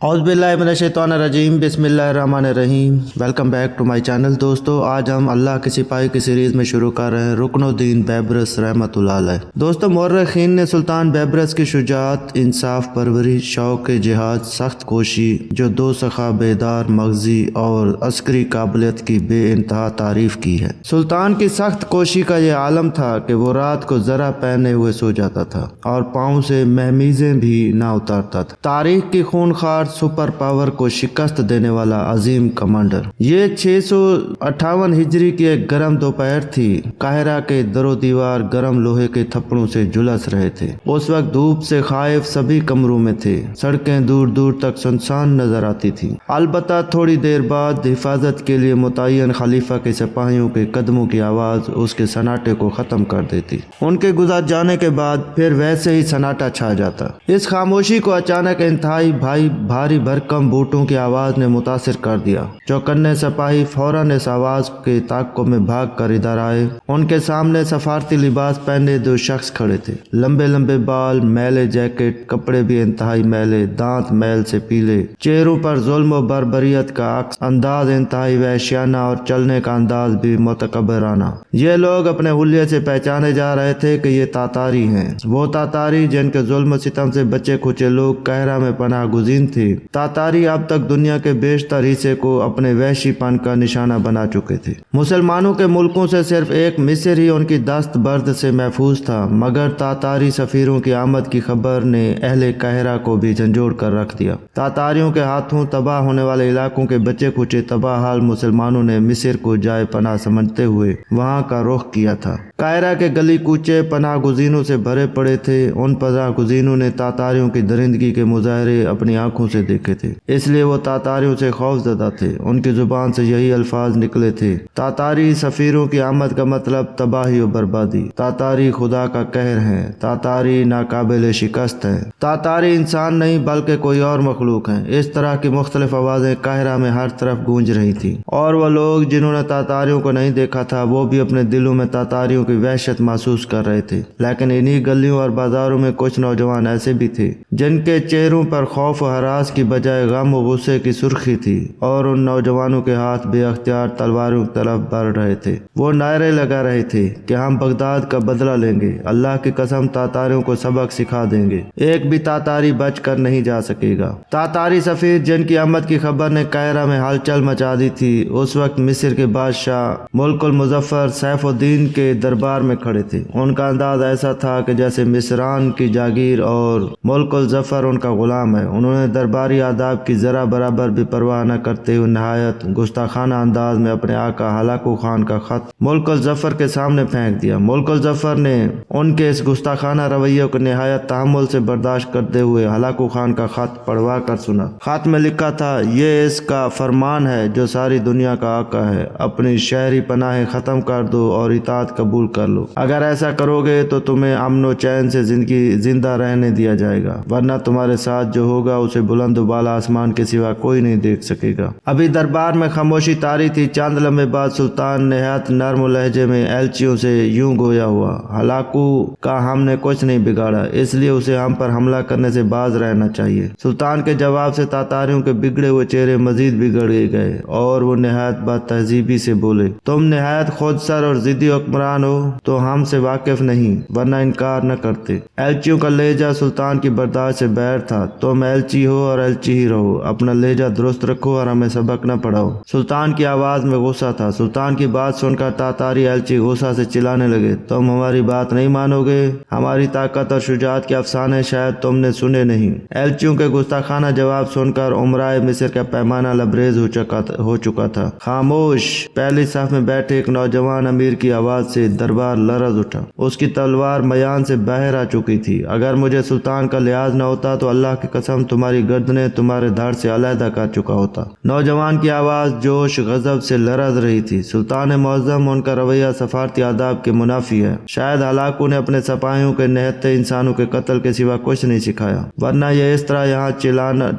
औज़ुबिल्लाहिमिनश्शैतानिर्रजीम बिस्मिल्लाहिर्रहमानिर्रहीम। Welcome back to my channel. दोस्तों, आज हम अल्लाह के सिपाही की सीरीज़ में शुरू कर रहे हैं रुकनुद्दीन बैबरस रहमतुल्लाह अलैह। दोस्तों, मुअर्रिखीन ने सुल्तान बैबरस की शुजाअत, इंसाफ परवरी, शौक़ जिहाद, सख्त कोशी, जो दो सखा बेदार मगजी और अस्करी काबिलियत की बेइंतहा तारीफ़ की है। सुल्तान की सख्त कोशी का ये आलम था कि वो रात को ज़रा पहने हुए सो जाता था और पाँव से महमीज़ें भी ना उतारता था। तारीख की खूनखार सुपर पावर को शिकस्त देने वाला अजीम कमांडर। ये 658 हिजरी की एक गर्म दोपहर थी। काहिरा के दरो दीवार गर्म लोहे के थप्पड़ों से झुलस रहे थे। उस वक्त धूप से खाइफ सभी कमरों में थे। सड़कें दूर दूर तक सुनसान नजर आती थी। अलबत्ता थोड़ी देर बाद हिफाजत के लिए मुतय्यन खलीफा के सिपाहियों के कदमों की आवाज उसके सन्नाटे को खत्म कर देती। उनके गुजर जाने के बाद फिर वैसे ही सन्नाटा छा जाता। इस खामोशी को अचानक इंतहाई भारी भरकम बूटों की आवाज ने मुतासिर कर दिया। चौकन्ने सिपाही फौरन इस आवाज के ताक़ुब में भाग कर इधर आए। उनके सामने सफारती लिबास पहने दो शख्स खड़े थे। लंबे लंबे बाल, मैले जैकेट, कपड़े भी इंतहाई मैले, दांत मैल से पीले, चेहरों पर जुल्म और बर्बरियत का अक्स, अंदाज इंतहाई वहशियाना और चलने का अंदाज भी मुतकब्बिराना। ये लोग अपने हुलिये से पहचाने जा रहे थे कि ये तातारी हैं। वो तातारी जिनके जुल्म सितम से बचे खुचे लोग काहिरा में पनाह गुज़ीर थे। तातारी अब तक दुनिया के बेशतर हिस्से को अपने वहशीपन का निशाना बना चुके थे। मुसलमानों के मुल्कों से सिर्फ एक मिस्र ही उनकी दस्त बर्द से महफूज था, मगर तातारी सफीरों की आमद की खबर ने अहले काहिरा को भी झंझोड़ कर रख दिया। तातारियों के हाथों तबाह होने वाले इलाकों के बचे खुचे तबाह हाल मुसलमानों ने मिस्र को जाए पनाह समझते हुए वहां का रुख किया था। काहिरा के गली कूचे पनाह गुज़ीनों से भरे पड़े थे। उन पनाह गुज़ीनों ने तातारियों की दरिंदगी के मुजाहरे अपनी आंखों से देखे थे, इसलिए वो तातारियों से खौफजदा थे। उनकी जुबान से यही अल्फाज निकले थे, तातारी सफीरों की आमद का मतलब तबाही और बर्बादी। तातारी खुदा का कहर है, तातारी नाकाबिल शिकस्त है, तातारी इंसान नहीं बल्कि कोई और मखलूक है। इस तरह की मुख्तलिफ आवाजें काहिरा में हर तरफ गूंज रही थी और वो लोग जिन्होंने तातारियों को नहीं देखा था वो भी अपने दिलों में तातारियों की वहशत महसूस कर रहे थे। लेकिन इन्हीं गलियों और बाजारों में कुछ नौजवान ऐसे भी थे जिनके चेहरों पर खौफ और हरास की बजाय गम और गुस्से की सुर्खी थी और उन नौजवानों के हाथ बेअख्तियार तलवारों की तरफ बढ़ रहे थे। वो नारे लगा रहे थे कि हम बगदाद का बदला लेंगे, अल्लाह की कसम तातारियों को सबक सिखा देंगे, एक भी तातारी बच कर नहीं जा सकेगा। तातारी सफीर जिनकी आमद की खबर ने काहिरा में हलचल मचा दी थी, उस वक्त मिस्र के बादशाह मुल्कुल मुजफ्फर सैफुद्दीन के दरबार में खड़े थे। उनका अंदाज ऐसा था कि जैसे मिस्रान की जागीर और मुल्कुल जफर उनका गुलाम है। उन्होंने दरबारी आदाब की जरा बराबर भी परवाह न करते हुए नहायत गुस्ताखाना अंदाज में अपने आका हलाकू खान का खत मुल्कुल जफर के सामने फेंक दिया। मुल्कुल जफर ने उनके इस गुस्ताखाना रवैये को निहायत तहम्मुल से बर्दाश्त करते हुए हलाकू खान का खत पढ़वा कर सुना। खत में लिखा था, ये इसका फरमान है जो सारी दुनिया का आका है, अपनी शहरी पनाहें खत्म कर दो और इताअत कबूल कर लो। अगर ऐसा करोगे तो तुम्हें अमन चैन से जिंदा रहने दिया जाएगा, वरना तुम्हारे साथ जो होगा उसे बुलंद बाला आसमान के सिवा कोई नहीं देख सकेगा। अभी दरबार में खामोशी तारी थी। चंद लम्हे बाद सुल्तान निहायत नर्म लहजे में एलचियों से यूं गोया हुआ, हलाकू का हमने कुछ नहीं बिगाड़ा, इसलिए उसे हम पर हमला करने से बाज रहना चाहिए। सुल्तान के जवाब से तातारियों के बिगड़े हुए चेहरे मजीद बिगड़ गए और वो निहायत बदतहजीबी से बोले, तुम निहायत खुदसर और जिद्दी हुक्मरान हो तो हमसे वाकिफ नहीं, वरना इनकार न करते। एलचियों का लहजा सुल्तान की बर्दाश्त से बाहर था। तुम एलची हो और एलची ही रहो, अपना लहजा दुरुस्त रखो और हमें सबक न पढ़ाओ। सुल्तान की आवाज में गुस्सा था। सुल्तान की बात सुनकर तातारी एलची गुस्सा से चिल्लाने लगे, तुम हमारी बात नहीं मानोगे, हमारी ताकत और शुजाअत के अफसाने शायद तुमने सुने नहीं। एलचियों के गुस्ताखाना जवाब सुनकर उमराए मिस्र का पैमाना लबरेज हो चुका था। खामोश। पहली साफ में बैठे एक नौजवान अमीर की आवाज से दरबार लरज उठा। उसकी तलवार मयान से बाहर आ चुकी थी। अगर मुझे सुल्तान का लिहाज न होता तो अल्लाह की कसम तुम्हारी गर्दनें तुम्हारे धड़ से अलहदा कर चुका होता। नौजवान की आवाज जोश गजब से लरज रही थी। सुल्तान मुअज्जम उनका रवैया सफारती आदाब के मुनाफी है। शायद हलाकू ने अपने सिपाहियों के निहत्ते इंसानों के कत्ल के सिवा कुछ नहीं सिखाया, वरना ये इस तरह यहाँ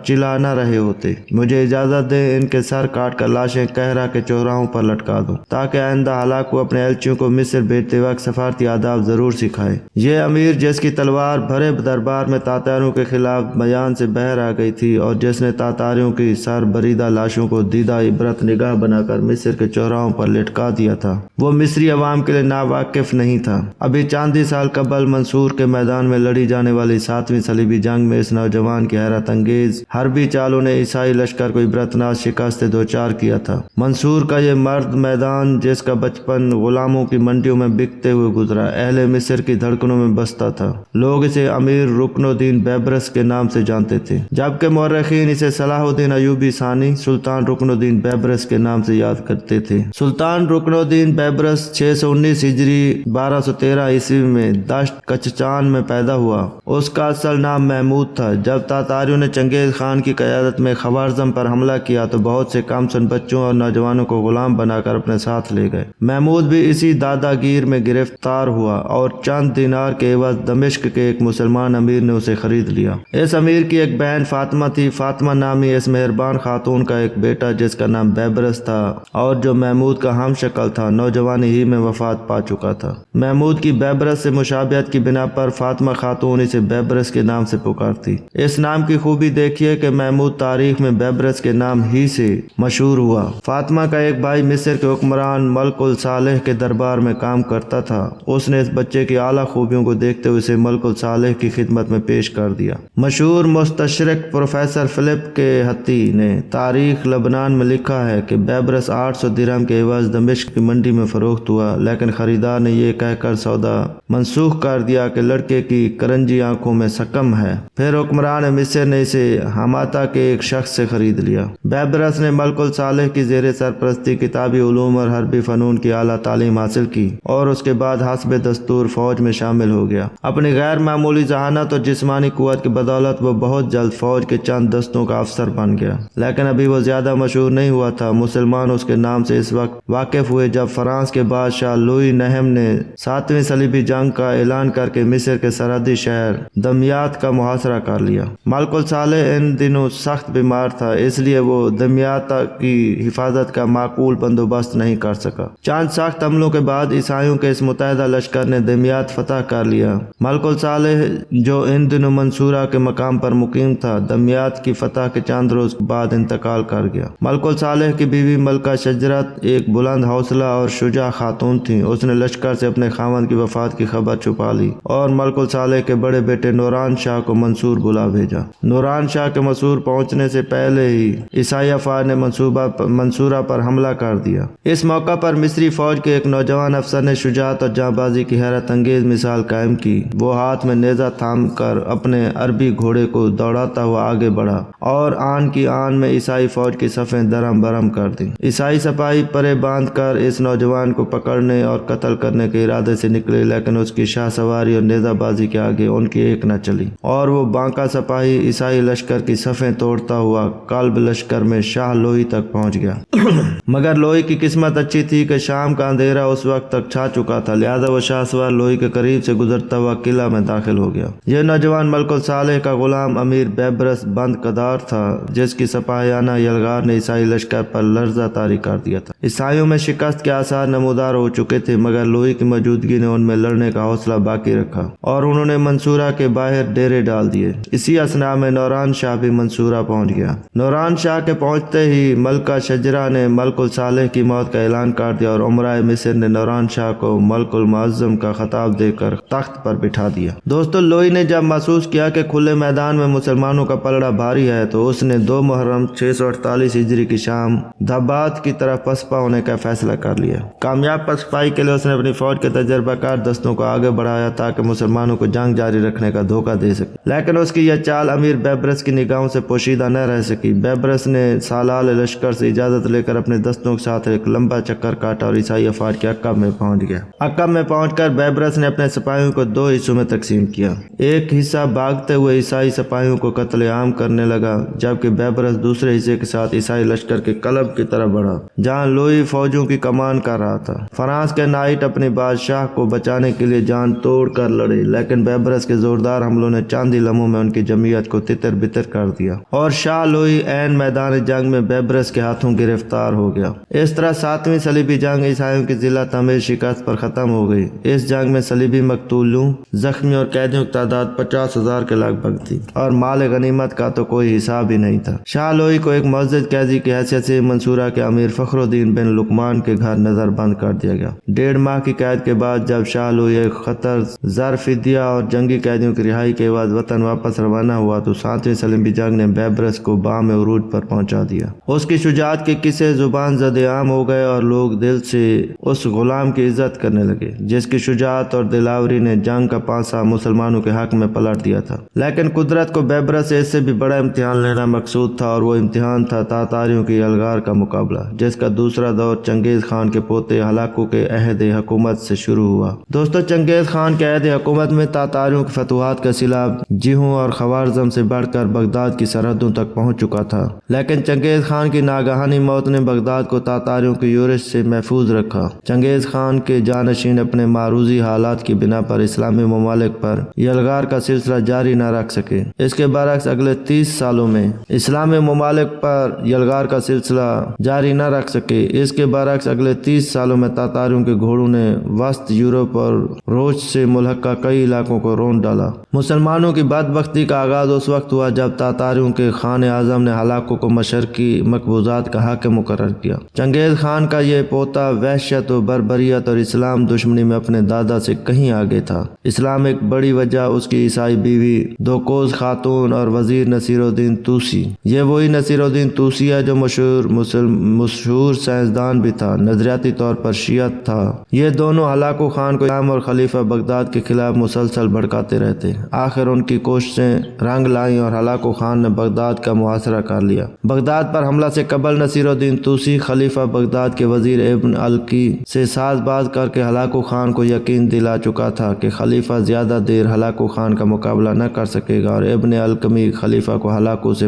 चिल्लाना रहे होते। मुझे इजाजत दे, इनके सर काट कर लाशें काहिरा के चौराहों पर लटका दूं, ताकि आइंदा हलाकू अपने एलचियों को मिस्र भेजते वक्त सफारती आदाब जरूर सिखाए। ये अमीर जिसकी तलवार भरे दरबार में तातारियों के खिलाफ बयान से बहर आ गई गई थी और जिसने तातारियों की सर बरीदा लाशों को दीदा इबरत निगाह बनाकर मिस्र के चौराहों पर लटका दिया था, वो मिस्री अवाम के लिए नावाकिफ नहीं था। अभी चांदी साल कबल मंसूर के मैदान में लड़ी जाने वाली 7वीं सलीबी जंग में इस नौजवान की हैरत अंगेज हरबी चालों ने ईसाई लश्कर को इबरतनाक शिकस्त से दोचार किया था। मंसूर का ये मर्द मैदान, जिसका बचपन गुलामों की मंडियों में बिकते हुए गुजरा, अहले मिस्र की धड़कनों में बसता था। लोग इसे अमीर रुकनुद्दीन बैबरस के नाम से जानते थे, जबकि मौरखीन इसे सलाहुद्दीन अयूबी सानी सुल्तान रुकनुद्दीन बैबरस के नाम से याद करते थे। सुल्तान रुकनुद्दीन बैबरस 619 हिजरी 1213 ईस्वी में दश्त कचचान में पैदा हुआ। उसका असल नाम महमूद था। जब तातारियों ने चंगेज खान की क़यादत में खवारज़म पर हमला किया तो बहुत से कमसन बच्चों और नौजवानों को गुलाम बनाकर अपने साथ ले गए। महमूद भी इसी दादागीर में गिरफ्तार हुआ और चंद दिनार के एवज दमिश्क के एक मुसलमान अमीर ने उसे खरीद लिया। इस अमीर की एक बहन फातिमा थी। फातिमा नामी इस मेहरबान खातून का एक बेटा जिसका नाम बैबरस था और जो महमूद का हम शक्ल था, नौजवानी ही में वफात पा चुका था। महमूद की बैबरस से मुशाबियत की बिना पर फातिमा खातून इसे बैबरस के नाम से पुकारती। इस नाम की खूबी देखिए कि महमूद तारीख में बैबरस के नाम ही से मशहूर हुआ। फातिमा का एक भाई मिस्र के हुक्मरान मलकुल सालेह के दरबार में काम करता था। उसने इस बच्चे की आला खूबियों को देखते हुए इसे मलकुल सालेह की खिदमत में पेश कर दिया। मशहूर मुस्तशरिक प्रोफेसर फिलिप के हत्ती ने तारीख लबनान में लिखा है कि बैबरस 800 दिरहम के एवज दमिश्क की मंडी में फरोख्त हुआ, लेकिन खरीदार ने यह कहकर सौदा मनसूख कर दिया कि लड़के की करंजी आंखों में सकम है। फिर हुक्मरान मिस्र ने इसे हमाता के एक शख्स से खरीद लिया। बैबरस ने मलकुल सालेह की जेर सरपरस्ती किताबी उलूम और हरबी फनून की आला तालीम हासिल की और उसके बाद हस्ब दस्तूर फौज में शामिल हो गया। अपनी गैर मामूली जहानत और जिस्मानी कुव्वत की बदौलत वो बहुत जल्द फौज के चंद दस्तों का अफसर बन गया, लेकिन अभी वो ज्यादा मशहूर नहीं हुआ था। मुसलमान उसके नाम से इस वक्त वाकिफ हुए जब फ्रांस के बादशाह लुई नहम ने 7वीं सलीबी जंग का ऐलान करके मिस्र के सरहदी शहर दमियात का मुहासरा कर लिया। मलकुल सालेह इन दिनों सख्त बीमार था, इसलिए वो दमियात की हिफाजत का माकूल बंदोबस्त नहीं कर सका। चंद सख्त हमलों के बाद ईसाइयों के इस मुतहदा लश्कर ने दमियात फतह कर लिया। मलकुल सालेह जो इन दिनों मंसूरा के मकाम पर मुकीम था, दमियात की फतह के चंद रोज बाद इंतकाल कर गया। मलकुल सालेह की बीवी मलका शजरत एक बुलंद हौसला और शुजा खातून थी। उसने लश्कर से अपने खामद की वफात की खबर छुपा ली और मलकुल सालेह के बड़े बेटे नूरान शाह को मंसूर बुला भेजा। नूरान शाह के मंसूर पहुंचने से पहले ही ईसाई अफवाज ने मंसूरा पर हमला कर दिया। इस मौका पर मिस्री फौज के एक नौजवान अफसर ने शुजात और जांबाजी की हैरत अंगेज मिसाल कायम की। वो हाथ में नेजा थाम कर अपने अरबी घोड़े को दौड़ाता हुआ आगे बढ़ा और आन की आन में ईसाई फौज की सफ़ें दरम बरम कर दी। ईसाई सिपाही परे बांध कर इस नौजवान को पकड़ने और कत्ल करने के इरादे से निकले, लेकिन उसकी शाह सवारी और नेजाबाजी के आगे उनकी एक न चली और वो बांका सिपाही ईसाई लश्कर की सफ़ें तोड़ता हुआ कल्ब लश्कर में शाह लोही तक पहुंच गया। मगर लोही की किस्मत अच्छी थी कि शाम का अंधेरा उस वक्त तक छा चुका था, लिहाजा वो शाह सवार लोही के करीब से गुजरता हुआ किला में दाखिल हो गया। यह नौजवान मलकुल सालेह का गुलाम अमीर बैबरस बंद कदार था, जिसकी सपाहियाना यलगार ने ईसाई लश्कर पर लर्जा तारी कर दिया था। ईसाइयों में शिकस्त के आसार नमूदार हो चुके थे, मगर लोही की मौजूदगी ने उनमें लड़ने का हौसला बाकी रखा और उन्होंने मंसूरा के बाहर डेरे डाल दिए। इसी असना में नूरान शाह भी मंसूरा पहुंच गया। नूरान शाह के पहुंचते ही मलका शजरा ने मलकुल सालेह की मौत का ऐलान कर दिया और उमराए मिस्र ने नूरान शाह को मलकुल मुअज्जम का खिताब देकर तख्त पर बिठा दिया। दोस्तों, लोही ने जब महसूस किया कि खुले मैदान में मुसलमानों का पलड़ा भारी है तो उसने 2 मुहर्रम 648 हिजरी की शाम धबात की तरफ पसपा होने का फैसला कर लिया। कामयाब पसपाई के लिए उसने अपनी फौज के तजर्बाकार दस्तों को आगे बढ़ाया ताकि मुसलमानों को जंग जारी रखने का धोखा दे सके, लेकिन उसकी यह चाल अमीर बैबरस की निगाहों से पोशीदा न रह सकी। बैबरस ने सालाल लश्कर से इजाजत लेकर अपने दस्तों के साथ एक लंबा चक्कर काटा और ईसाई अफवाज के अक्कब में पहुंच गया। अक्कब में पहुंचकर बैबरस ने अपने सिपाहियों को 2 हिस्सों में तकसीम किया। एक हिस्सा भागते हुए ईसाई सिपाहियों को कत्लेआम करने लगा, जबकि बैबरस दूसरे हिस्से के साथ ईसाई लश्कर के कलब की तरफ बढ़ा जहां लोही फौजों की कमान कर रहा था। फ्रांस के नाइट अपने बादशाह को बचाने के लिए जान तोड़ कर लड़े, लेकिन बैबरस के जोरदार हमलों ने चंद ही लम्हों में उनकी जमीयत को तितर बितर कर दिया और शाह लोही ऐन मैदान जंग में बैबरस के हाथों गिरफ्तार हो गया। इस तरह 7वीं सलीबी जंग ईसाइयों की जिला तमीर शिकस्त पर खत्म हो गई। इस जंग में सलीबी मकतूलों, जख्मी और कैदियों की तादाद 50,000 के लगभग थी और माल गनीमत गनीमत का तो कोई हिसाब ही नहीं था। शाह लोई को एक मुअज़्ज़ज़ कैदी की हैसियत से मंसूरा के अमीर फखरुद्दीन बिन लुकमान के घर नजर बंद कर दिया गया। 1.5 माह की कैद के बाद जब शाह लोई एक खतर ज़र फिदिया और जंगी कैदियों की रिहाई के बाद वतन वापस रवाना हुआ तो 7वीं सलीबी जंग ने बैबरस को बाम उरूज पर पहुंचा दिया। उसकी शुजाअत के किस्से जुबान ज़द आम हो गए और लोग दिल से उस गुलाम की इज्जत करने लगे जिसकी शुजाअत और दिलावरी ने जंग का पासा मुसलमानों के हक में पलट दिया था। लेकिन कुदरत को बैबरस से इससे भी बड़ा इम्तिहान लेना मकसूद था और वो इम्तिहान था तातारियों की यलगार का मुकाबला, जिसका दूसरा दौर चंगेज खान के पोते हलाकू के अहद हुकूमत से शुरू हुआ। दोस्तों, चंगेज खान के अहद हुकूमत में तातारियों की फतवाहत का सिला जिहूं और खवारजम से बढ़कर बगदाद की सरहदों तक पहुंच चुका था। लेकिन चंगेज खान की नागहानी मौत ने बगदाद को तातारियों की यूरिश से महफूज रखा। चंगेज खान के जानशीन अपने मारूजी हालात की बिना पर इस्लामी ममालिक पर यलगार का सिलसिला जारी न रख सके। इसके बरक्स अगले 30 सालों में इस्लामी ममालिक पर यलगार का सिलसिला जारी न रख सके। इसके बरक्स अगले 30 सालों में तातारियों के घोड़ों ने वस्त यूरोप और रोच से मुल्हका कई इलाकों को रोन डाला। मुसलमानों की बदबख्ती का आगाज उस वक्त हुआ जब तातारियों के खान आजम ने हलाकू को मशरकी मकबूजात का हाकिम मुकर्रर किया। चंगेज खान का ये पोता वहशत और बर्बरियत और इस्लाम दुश्मनी में अपने दादा से कहीं आगे था। इस्लाम एक बड़ी वजह उसकी ईसाई बीवी दोकोज खातून और वजीर नसीरुद्दीन तूसी। ये वही नसीरुद्दीन तूसी है जो मशहूर साइंसदान भी था, नजरियाती तौर पर शियत था। ये दोनों हलाकू खान को इमाम और खलीफा बगदाद के खिलाफ मुसलसल भड़काते रहते। आखिर उनकी कोशिशें रंग लाई और हलाकू खान ने बगदाद का मुहासरा कर लिया। बगदाद पर हमला से कबल नसीरुद्दीन तूसी खलीफा बगदाद के वजीर इब्न अलकी से साजबाज करके हलाकू खान को यकीन दिला चुका था कि खलीफा ज्यादा देर हलाकू खान का मुकाबला न कर सकेगा और इब्न अलकमी खलीफा को हलाकू से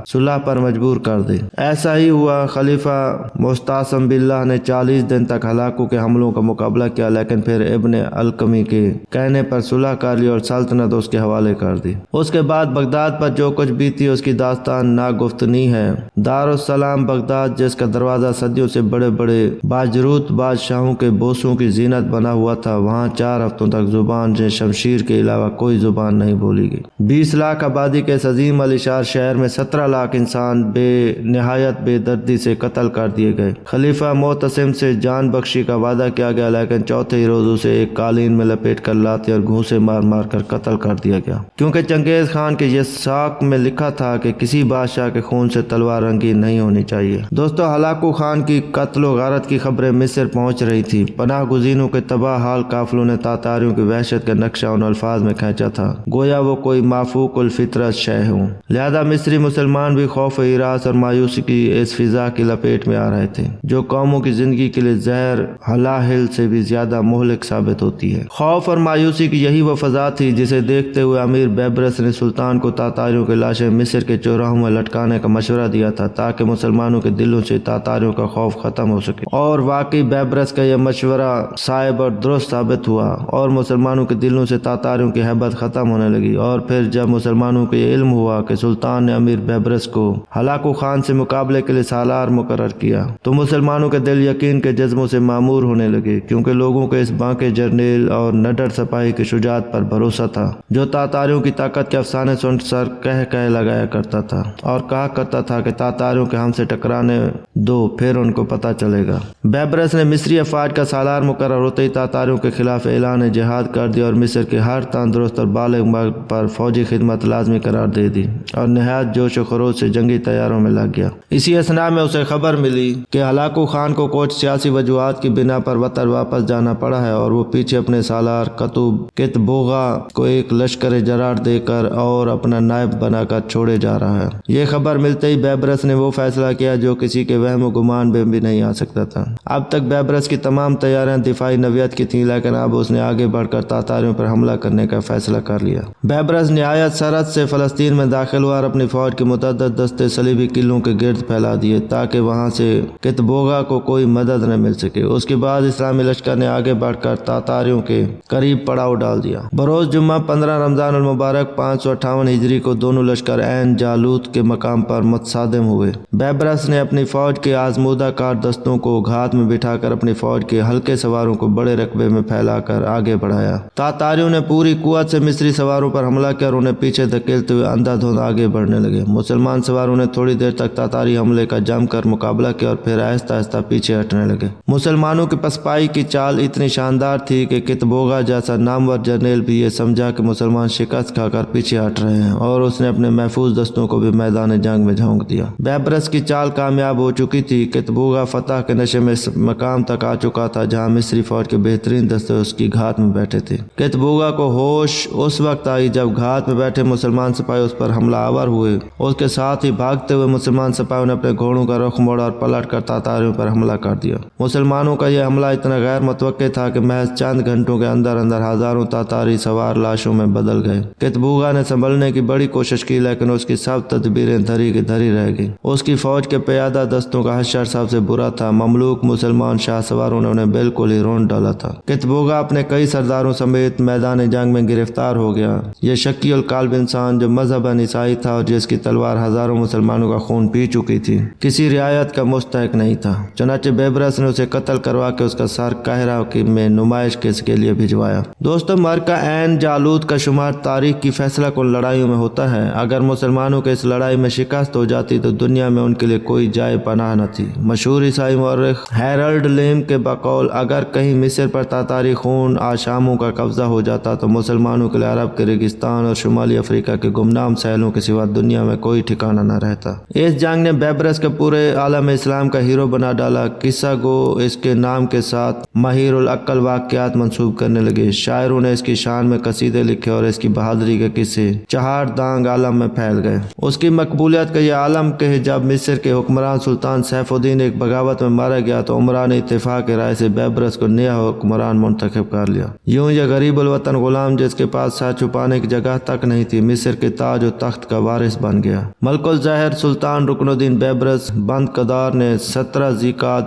सुलह पर मजबूर कर दे। ऐसा ही हुआ। खलीफा मुस्तासम बिल्लाह ने 40 दिन तक हलाकू के हमलों का मुकाबला किया, लेकिन फिर इब्न अलकमी के कहने पर सुलह कर ली और सल्तनत उसके हवाले कर दी। उसके बाद बगदाद पर जो कुछ बीती उसकी दास्तान नागुफ्तनी है। दारुस्सलाम बगदाद, जिसका दरवाजा सदियों से बड़े बड़े बाजरूत बादशाहों के बोसों की जीनत बना हुआ था, वहाँ 4 हफ्तों तक जुबान से शमशीर के अलावा कोई जुबान नहीं बोली गई। 20 लाख आबादी के अजीम अलीशार शहर में 17 लाख इंसान बेनिहायत बेदर्दी से कत्ल कर दिए गए। खलीफा मोतसिम से जान बख्शी का वादा किया गया, लेकिन चौथे ही रोज उसे एक कालीन में लपेट कर लाते और घूंसे मार मार कर कत्ल कर दिया गया, क्योंकि चंगेज खान के ये साख में लिखा था कि किसी बादशाह के खून से तलवार रंगी नहीं होनी चाहिए। दोस्तों, हलाकू खान की कत्ल व गारत की खबरें मिस्र पहुंच रही थी। पनाह गुज़ीनों के तबाह हाल काफिलों ने तातारियों की वहशत का नक्शा उन अल्फाज में खींचा था, गोया वो कोई माफूकुल फितरत शय हो। लिहाजा मिस्री मुसलमान भी खौफ हिरास और मायूसी की इस फिजा की लपेट में आ रहे थे जो कौमों की जिंदगी के लिए जहर हलाहिल से भी ज्यादा मोहलिक साबित होती है। खौफ और मायूसी की यही वो फजा थी जिसे देखते हुए अमीर बैबरस ने सुल्तान को तातारियों की लाशें मिस्र के चौराहों में लटकाने का मशवरा दिया था, ताकि मुसलमानों के दिलों से तातारियों का खौफ खत्म हो सके। और वाकई बैबरस का यह मशवरा साहिब और दुरुस्त साबित हुआ और मुसलमानों के दिलों से तातारियों की हैबत खत्म होने लगी। और फिर जब मुसलमानों को यह इल्म हुआ कि सुल्तान ने अमीर बैबरस को हलाकू खान से मुकाबले के लिए सालार मुकर्रर किया, तो मुसलमानों के दिल यकीन के जज्बों से मामूर होने लगे, क्योंकि लोगों को इस बांके जर्नेल और नडर सिपाही की शुजाअत पर भरोसा था जो तातारियों की ताकत के अफसाने सुन सर कह लगाया करता था और कहा करता था कि तातारियों के हमसे टकराने दो, फिर उनको पता चलेगा। बैबरस ने मिस्री अफवाज का सालार मुकर्रर होते ही तातारियों के खिलाफ ऐलान जिहाद कर दिया और मिस्र के हर तंदुरुस्त और बालिग मर्द पर फौजी खिदमत लाजमी करार दे दी और नहायत जोश व खरोश से जंगी तैयारों में लग गया। इसी असना में उसे खबर मिली कि हलाकू खान को कुछ सियासी वजूहात की बिना पर वतन वापस जाना पड़ा है और वो पीछे अपने सालार कतुब कितबोगा को एक लश्कर जरार देकर और अपना नायब बनाकर छोड़े जा रहा है। ये खबर मिलते ही बैबरस ने वो फैसला किया जो किसी के वहम गुमान में भी नहीं आ सकता था। अब तक बैबरस की तमाम तैयारियां दिफाई नवियत की थीं, लेकिन अब उसने आगे बढ़कर तातारियों पर हमला करने का फैसला कर लिया। बैबरस निहायत सरहद से फलस्तीन में दाखिल हुआ और अपनी फौज के मुतअद्दिद दस्ते सलीबी किलों के गिर्द फैला दिए ताकि वहां से कितबोगा को कोई मदद न मिल सके। उसके बाद इस्लामी लश्कर ने आगे बढ़कर तातारियों के करीब पड़ाव डाल दिया। बरोज जुम्मा 15 रमजान अल मुबारक 558 हिजरी को दोनों लश्कर ऐन जालूत के मकाम पर मुतसादिम हुए। बैबरस ने अपनी फौज के आजमूदा कार दस्तों को घात में बिठाकर अपनी फौज के हल्के सवारों को बड़े रकबे में फैलाकर आगे बढ़ाया। तातारियों ने पूरी कुव्वत से मिस्री सवारों पर हमला किया और उन्हें पीछे धकेलते دیتے ہوئے اندھا دھند آگے بڑھنے لگے۔ مسلمان سواروں نے تھوڑی دیر تک تاتاری حملے کا جم کر مقابلہ کیا اور پھر آہستہ آہستہ پیچھے ہٹنے لگے۔ مسلمانوں کی پسپائی کی چال اتنی شاندار تھی کہ کتبوغا جیسا نامور جرنیل بھی یہ سمجھا کہ مسلمان شکست کھا کر پیچھے ہٹ رہے ہیں، اور اس نے اپنے محفوظ دستوں کو بھی میدان جنگ میں جھونک دیا۔ بیبرس کی چال کامیاب ہو چکی تھی۔ کتبوغا فتح کے نشے میں اس مقام تک آ چکا تھا جہاں مصری فوج کے بہترین دستے اس کی گھات میں بیٹھے تھے۔ کتبوغا کو ہوش اس وقت آئی جب گھات میں بیٹھے مسلمان سپاہی اس پر حملہ آور ہوئے۔ اس کے ساتھ ہی بھاگتے ہوئے مسلمان سپاہیوں نے اپنے گھوڑوں کا رخ موڑا اور پلٹ کر تاتاریوں پر حملہ کر دیا۔ مسلمانوں کا یہ حملہ اتنا غیر متوقع تھا کہ محض چند گھنٹوں کے اندر اندر ہزاروں تاتاری سوار لاشوں میں بدل گئے۔ کتبوغا نے سنبھلنے کی بڑی کوشش کی لیکن اس کی سب تدبیریں دھری کی دھری رہ گئیں۔ اس کی فوج کے پیادہ دستوں کا حشر سب سے برا تھا۔ مملوک مسلمان شاہ سواروں نے انہیں بالکل ہی رونڈ ڈالا تھا۔ کتبوغا اپنے کئی سرداروں سمیت میدان جنگ میں گرفتار ہو گیا۔ یہ شکی القلب انسان جو مذہباً عیسائی تھا اور جس کی تلوار ہزاروں مسلمانوں کا خون پی چکی تھی، کسی رعایت کا مستحق نہیں تھا۔ چنانچہ بیبرس نے اسے قتل کروا کے اس کا سر قاہرہ میں نمائش کے لیے بھجوایا۔ دوستو، معرکہ عین جالوت کا شمار تاریخ کی فیصلہ کن لڑائیوں میں ہوتا ہے۔ اگر مسلمانوں کے اس لڑائی میں شکست ہو جاتی تو دنیا میں ان کے لیے کوئی جائے پناہ نہ تھی۔ مشہور عیسائی مورخ ہیرلڈ لیم کے بقول اگر کہیں مصر پر تاتاری خون آشاموں کا قبضہ ہو جاتا تو مسلمانوں کے لیے عرب کے ریگستان اور شمالی افریقہ کے گمنام ساحلوں کے سوا دنیا میں کوئی ٹھکانہ نہ رہتا۔ اس جنگ نے بیبرس کے پورے عالم اسلام کا ہیرو بنا ڈالا۔ قصہ گو اس کے نام کے ساتھ مہیر العقل واقعات منسوب کرنے لگے۔ شاعروں نے اس کی شان میں قصیدے لکھے اور اس کی بہادری کے قصے چہار دانگ عالم میں پھیل گئے۔ اس کی مقبولیت کا یہ عالم کہ جب مصر کے حکمران سلطان سیف الدین ایک بغاوت میں مارا گیا تو عمرا نے اتفاق رائے سے بیبرس کو نیا حکمران منتخب کر لیا۔ یوں یہ غریب الوطن غلام جس کے پاس سر چھپانے کی جگہ تک نہیں تھی، مصر کے تاج و تخت کا وارث بن گیا۔ ملک الزہر سلطان رکن الدین بیبرس بند قدار نے 17 ذیقعد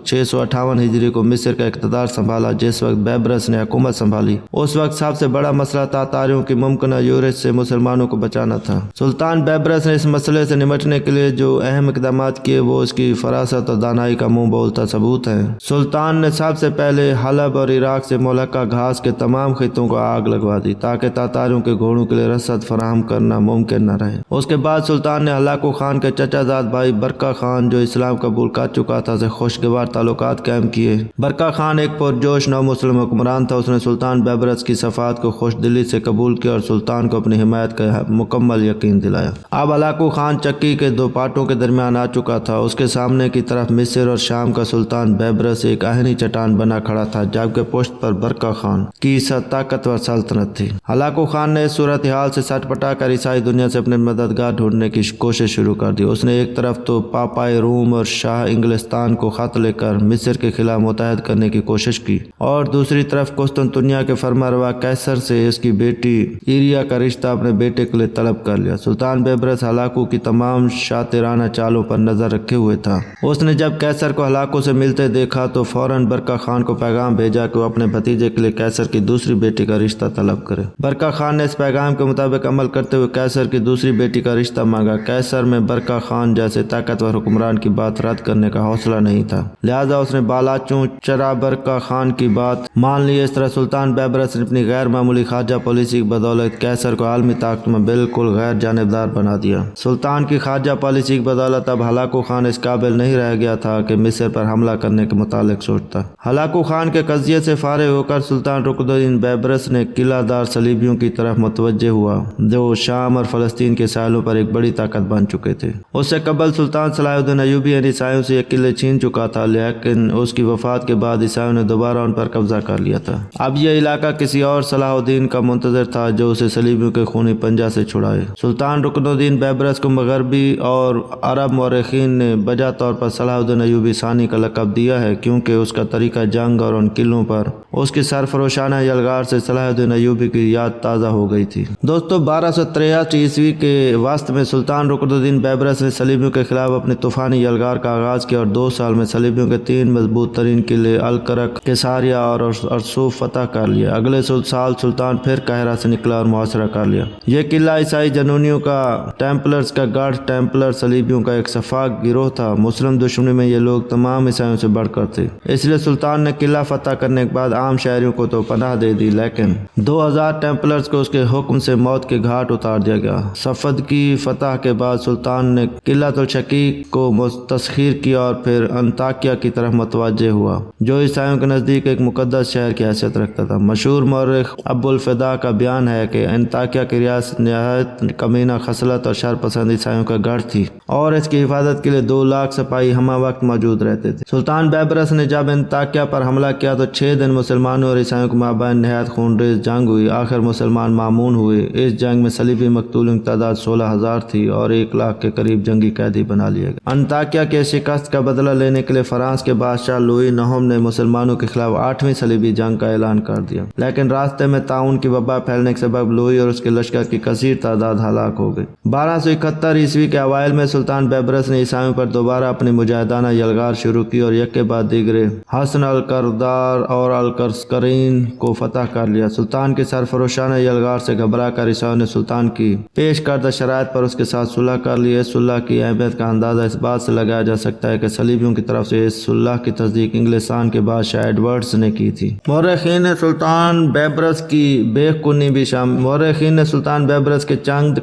658 ہجری کو مصر کا اقتدار سنبھالا۔ جس وقت بیبرس نے حکومت سنبھالی اس وقت سب سے بڑا مسئلہ تاتاریوں کی ممکنہ یورش سے مسلمانوں کو بچانا تھا۔ سلطان بیبرس نے اس مسئلے سے نمٹنے کے لیے جو اہم اقدامات کیے وہ اس کی فراست اور دانائی کا منہ بولتا ثبوت ہے۔ سلطان نے سب سے پہلے حلب اور عراق سے ملکہ گھاس کے تمام خطوں کو آگ لگوا دی تاکہ تاتاریوں کے گھوڑوں کے لیے رسد فراہم کرنا ممکن نہ رہے۔ اس کے بعد سلطان نے ہلاکو خان کے چچا زاد بھائی برقع خان جو اسلام قبول کر چکا تھا سے خوشگوار تعلقات قائم کیے۔ برقع خان ایک پرجوش نو مسلم حکمران تھا۔ اس نے سلطان بیبرس کی صفات کو خوش دلی سے قبول کیا اور سلطان کو اپنی حمایت کا مکمل یقین دلایا۔ اب ہلاکو خان چکی کے دو پاٹوں کے درمیان آ چکا تھا۔ اس کے سامنے کی طرف مصر اور شام کا سلطان بیبرس ایک آہنی چٹان بنا کھڑا تھا جبکہ پشت پر برقع خان کی طاقتور سلطنت تھی۔ ہلاکو خان نے اس صورتحال سے سٹ پٹا کر عیسائی دنیا سے اپنے مددگار ڈھونڈنے کی کوشش شروع کر دی۔ اس نے ایک طرف تو پاپائے روم اور شاہ انگلستان کو خط لے کر مصر کے خلاف متحد کرنے کی کوشش کی اور دوسری طرف قسطنطنیہ کے فرمانروا قیصر سے اس کی بیٹی ایریا کا رشتہ اپنے بیٹے کے لیے طلب کر لیا۔ سلطان بیبرس ہلاکو کی تمام شاطرانہ چالوں پر نظر رکھے ہوئے تھا۔ اس نے جب قیصر کو ہلاکو سے ملتے دیکھا تو فوراً برقع خان کو پیغام بھیجا کہ وہ اپنے بھتیجے کے لیے قیصر کی دوسری بیٹی کا رشتہ طلب کرے۔ برقع خان نے اس پیغام کے مطابق عمل کرتے ہوئے قیصر کی دوسری بیٹی کا رشتہ مانگا۔ قیصر میں برقع خان جیسے طاقتور حکمران کی بات رد کرنے کا حوصلہ نہیں تھا، لہذا اس نے بالاچوں چرا برقع خان کی بات مان لی۔ اس طرح سلطان بیبرس نے اپنی غیر معمولی خارجہ پالیسی کی بدولت قیصر کو عالمی طاقت میں بالکل غیر جانبدار بنا دیا۔ سلطان کی خارجہ پالیسی کی بدولت اب ہلاکو خان اس قابل نہیں رہ گیا تھا کہ مصر پر حملہ کرنے کے متعلق سوچتا۔ ہلاکو خان کے قضیے سے فارغ ہو کر سلطان رکن الدین بیبرس نے قلعہ دار صلیبیوں کی طرف متوجہ ہوا جو شام اور فلسطین کے ساحلوں پر ایک بڑی طاقت بن چکے تھے۔ اس سے قبل سلطان صلاح الدین ایوبی ان عیسائیوں سے یہ قلعے چھین چکا تھا لیکن اس کی وفات کے بعد عیسائیوں نے دوبارہ ان پر قبضہ کر لیا تھا۔ اب یہ علاقہ کسی اور صلاح الدین کا منتظر تھا جو اسے صلیبیوں کے خونی پنجہ سے چھڑائے۔ سلطان رکن الدین بیبرس کو مغربی اور عرب مورخین نے بجا طور پر صلاح الدین ایوبی ثانی کا لقب دیا ہے کیونکہ اس کا طریقہ جنگ اور ان قلعوں پر اس کی سرفروشانہ یلغار سے صلاح الدین ایوبی کی یاد تازہ ہو گئی تھی۔ دوستو 1263 عیسوی کے وسط میں سلطان رکن الدین بیبرس نے صلیبیوں کے خلاف اپنی طوفانی یلغار کا آغاز کیا اور 2 سال میں صلیبیوں کے 3 مضبوط ترین قلعے الکرک، کیساریہ اور ارسوف فتح کر لیے۔ اگلے سال سلطان پھر قاہرہ سے نکلا اور محاصرہ کر لیا۔ یہ قلعہ عیسائی جنونیوں کا ٹیمپلرز کا گڑھ ٹیمپلر صلیبیوں کا ایک شفاق گروہ تھا۔ مسلم دشمنی میں یہ لوگ تمام عیسائیوں سے بڑھ کر تھے، اس لیے سلطان نے قلعہ فتح کرنے کے بعد عام شہریوں کو تو پناہ دے دی لیکن 2000 ٹیمپلرز کو اس کے حکم سے موت کے گھاٹ اتار دیا گیا۔ صفد کی فتح کے بعد سلطان نے قلعۃ الشقیق کو تسخیر کیا اور پھر انطاکیہ کی طرف متوجہ ہوا، جو عیسائیوں کے نزدیک ایک مقدس شہر کی حیثیت رکھتا تھا۔ مشہور مورخ ابو الفدا کا بیان ہے کہ انطاکیہ کی ریاست نہایت کمینہ خصلت اور شر پسند عیسائیوں کا گڑھ تھی اور اس کی حفاظت کے لیے 2 لاکھ سپاہی ہمہ وقت موجود رہتے تھے۔ سلطان بیبرس نے جب انطاکیہ پر حملہ کیا تو 6 دن مسلمانوں اور عیسائیوں کے مابین نہایت خونریز جنگ ہوئی۔ آخر مسلمان معمون ہوئے۔ اس جنگ میں صلیبی مقتولوں کی تعداد 16,000 تھی اور 1 لاکھ کے قریب جنگی قیدی بنا لیے گئے۔ انطاکیہ کے شکست کا بدلہ لینے کے لیے فرانس کے بادشاہ لوئی نہم نے مسلمانوں کے خلاف 8ویں صلیبی جنگ کا اعلان کر دیا، لیکن راستے میں طاعون کی وبا پھیلنے کے سبب لوئی اور اس کے لشکر کی کثیر تعداد ہلاک ہو گئی۔ 1271 عیسوی کے اوائل میں سلطان بیبرس نے عیسائیوں پر دوبارہ اپنی مجاہدانہ یلغار شروع کی اور یک کے بعد دیگرے حسن الکردار اور الکرسکرین کو فتح کر لیا۔ سلطان کے سرفروشانہ یلغار سے گھبرا کر عیسائیوں نے سلطان کی پیش کردہ شرائط پر اس کے ساتھ صلح کر لی۔ اس صلح کی اہمیت کا اندازہ اس بات سے لگایا جا سکتا ہے کہ صلیبیوں کی طرف سے اس صلح کی تصدیق انگلستان کے بادشاہ ایڈورڈز نے کی تھی۔ مورخین نے سلطان بیبرس کے چند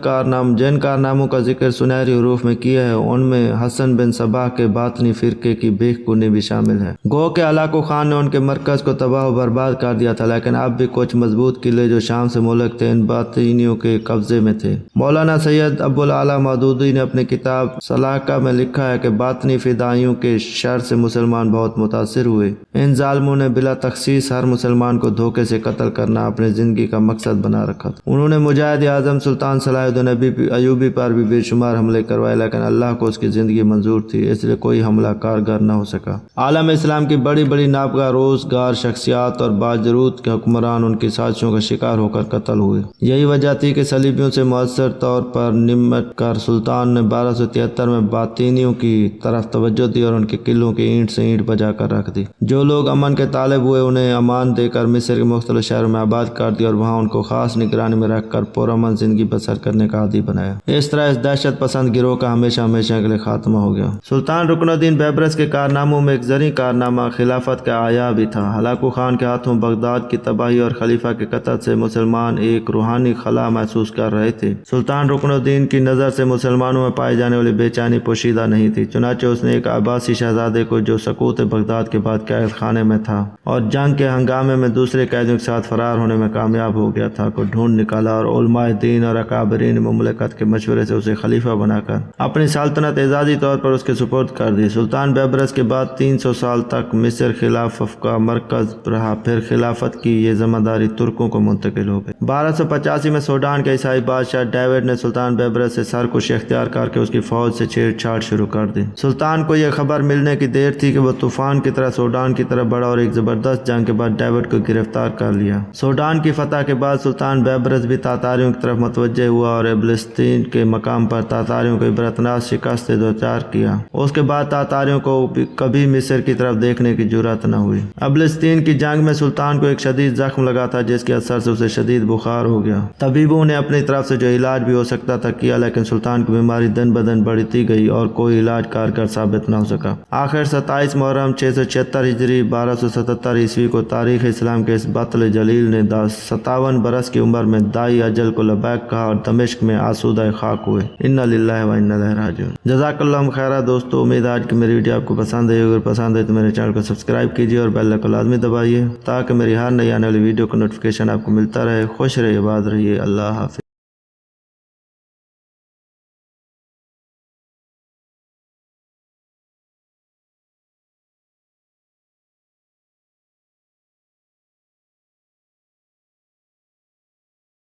جن کارناموں کا ذکر سنہری حروف میں کیا ہے، ان میں حسن بن صباح کے باطنی فرقے کی بیخ کنی بھی شامل ہے۔ گو کہ ہلاکو خان نے ان کے مرکز کو تباہ و برباد کر دیا تھا، لیکن اب بھی کچھ مضبوط قلعے جو شام سے ملک تھے ان باطنیوں کے قبضے میں تھے۔ مولانا سید ابو العلا مودودی نے اپنی کتاب سلاکہ میں لکھا ہے کہ باطنی فدائیوں کے شر سے مسلمان بہت متاثر ہوئے۔ ان ظالموں نے بلا تخصیص ہر مسلمان کو دھوکے سے قتل کرنا اپنی زندگی کا مقصد بنا رکھا تھا۔ انہوں نے مجاہد اعظم سلطان صلاح الدین ایوبی پر بھی بے شمار حملے کروائے، لیکن اللہ کو اس کی زندگی منظور تھی، اس لیے کوئی حملہ کارگر نہ ہو سکا۔ عالم اسلام کی بڑی بڑی نابغہ روزگار شخصیات اور باجرود کے حکمران ان کی سازشوں کا شکار ہو کر قتل ہوئے۔ یہی وجہ تھی کہ صلیبیوں سے مؤثر طور پر نمٹ کر سلطان نے 1273 میں باطنیوں کی طرف توجہ دی اور ان کے قلعوں کی اینٹ سے اینٹ بجا کر رکھ دی۔ جو لوگ امن کے طالب ہوئے انہیں امان دے کر مصر کے مختلف شہروں میں آباد کر دیا اور وہاں ان کو خاص نگرانی میں رکھ کر پرامن زندگی بسر کرنے کا عادی بنایا۔ اس طرح اس دہشت پسند گروہ کا ہمیشہ کے لیے خاتمہ ہو گیا۔ سلطان رکن الدین بیبرس کے کارناموں میں ایک زرعی کارنامہ خلافت کا آیا بھی تھا۔ ہلاکو خان کے ہاتھوں بغداد کی تباہی اور خلیفہ کے قتل سے مسلمان ایک روحانی خلا محسوس کر رہے تھے۔ سلطان رکن الدین کی نظر سے مسلمانوں میں پائی جانے والی بے چینی پوشیدہ نہیں تھی، چنانچہ اس نے ایک عباسی شہزادے کو جو سقوط بغداد کے بعد قید خانے میں تھا اور جنگ کے ہنگامے میں دوسرے قیدیوں کے ساتھ فرار ہونے میں کامیاب ہو گیا تھا کو ڈھونڈ نکالا اور علماء دین اور اکابرین مملکت کے مشورے سے اسے خلیفہ بنا کر اپنی سلطنت اعزازی طور پر اس کے سپرد کر دی۔ سلطان بیبرس کے بعد 300 سال تک مصر خلافت کا مرکز رہا، پھر خلافت کی یہ ذمہ داری ترکوں کو منتقل ہو گئی۔ 1285 میں سوڈان کے عیسائی بادشاہ ڈیوڈ نے سلطان بیبرس سے سرکشی اختیار کر کے اس کی فوج سے چھیڑ چھاڑ شروع کر دی۔ سلطان کو یہ خبر ملنے کی دیر تھی کہ وہ طوفان کی طرح سوڈان کی طرف بڑھا اور ایک زبردست جنگ کے بعد ڈیوڈ کو گرفتار کر لیا۔ سوڈان کی فتح کے بعد سلطان بیبرس بھی تاتاریوں کی طرف متوجہ ہوا اور ابلستین کے مقام پر تاتاریوں کو عبرتناک شکست سے دوچار کیا۔ اس کے بعد تاتاریوں کو کبھی مصر کی طرف دیکھنے کی جرأت نہ ہوئی۔ ابلستین کی جنگ میں سلطان کو ایک شدید زخم لگا تھا جس کے اثر سے اسے شدید بخار ہو گیا۔ طبیبوں نے اپنی طرف سے جو علاج بھی ہو سکتا تھا کیا، لیکن سلطان کی بیماری دن بدن بڑھتی گئی اور کوئی علاج کارگر ثابت نہ ہو سکا۔ آخر 27 محرم 676 ہجری 1277 عیسوی کو تاریخ اسلام کے اس بطل جلیل نے 57 برس کی عمر میں دائی اجل کو لبیک کہا اور دمشق میں آسودہ خاک ہوئے۔ انا للہ و انا الیہ راجعون۔ جزاک اللہ خیرہ دوستو، امید آج کی میری ویڈیو آپ کو پسند ہے۔ اگر پسند ہے تو میرے چینل کو سبسکرائب کیجیے اور بیل کو لازمی دبائیے تاکہ میری ہر نئی آنے والی ویڈیو کا نوٹیفیکیشن آپ کو ملتا رہے۔ خوش رہیے، آباد رہیے، اللہ حافظ۔